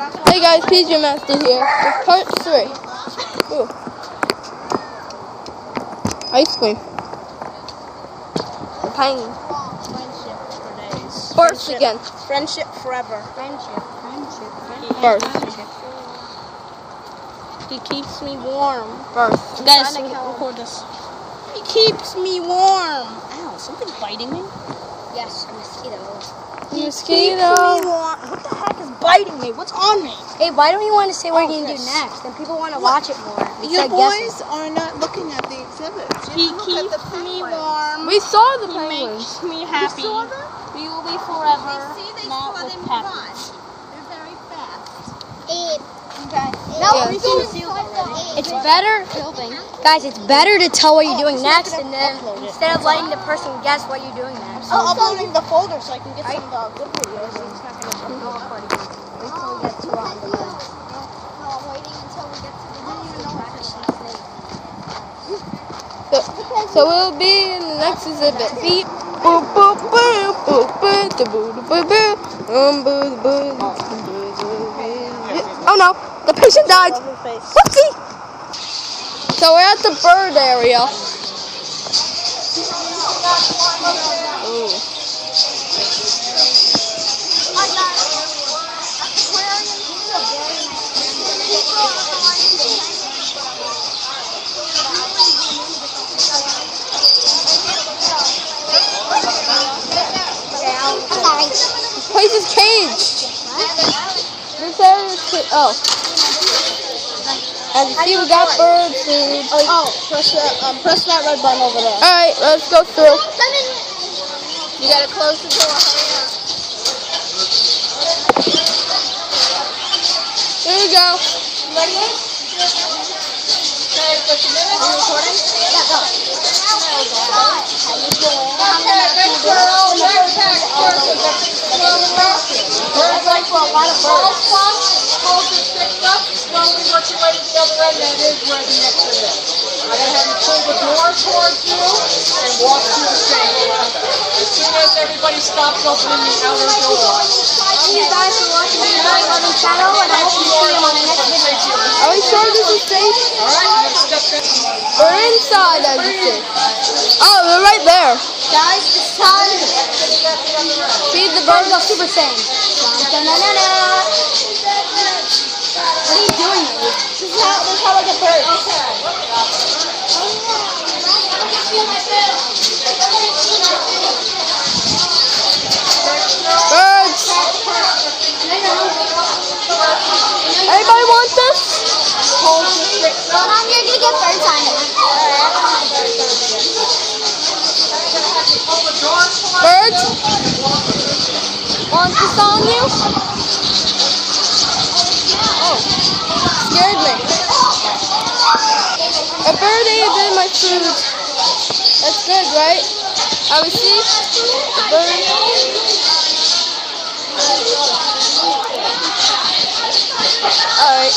Hey guys, PJ Master here with part 3. Ooh. Ice cream. The penguin. Friendship for days. First again. Friendship forever. Friendship. First. He keeps me warm. First. Guys, record this. He keeps me warm. Ow, something's biting me. Yes, a mosquito. Mosquito. What the heck is biting me? What's on me? Hey, why don't you want to say what Oh, you're going to do yes. next? Then people want to watch it more. You Instead of boys guessing. are not looking at the exhibits. He You look at keeps the me penguins. warm. We saw the He penguins. makes me happy. saw them? We will be forever. They not saw with them Pepper. run. They're very fast. No, Yes. it's better, guys, it's better to tell what you're doing next and then instead of letting the person guess what you're doing next. I'm uploading the folder so I can get some good videos. No recording. Wait till we get to the No, I'm waiting until we get to the So we'll be in the next exhibit. Beep. Boop boop boop boop boop da boo da boo boo. Boo boo. Oh no, the patient died. Whoopsie. So we're at the bird area. Ooh. This place is caged. This area is caged. Oh. As you see, we got bird food. Oh, press that red button over there. Alright, let's go through. You gotta close the door. Here we go. Ready? Okay, for 2 minutes. Are you recording? Yeah, go. Birds like for a lot of birds. Hold your sticks up, slowly work your way to the other end. That is where the exit is. I'm going to have you pull the door towards you and walk through the stage. As soon as everybody stops opening the outer door. Thank you guys for watching my loving channel, and I hope you see you on the next video. Are we sure this is safe? Alright, let's step in. We're inside, as you see. Oh, we're right there. Guys, it's time. Feed the Birds birds. of Super Saiyan. Da-na-na-na. What are you doing? This is how I get birds. Birds. Anybody want this? Mom, you're going to get birds on it. Birds? Want this on you? Oh, scared me. A bird ate a bit of my food. That's good, right? I would see the bird. Alright.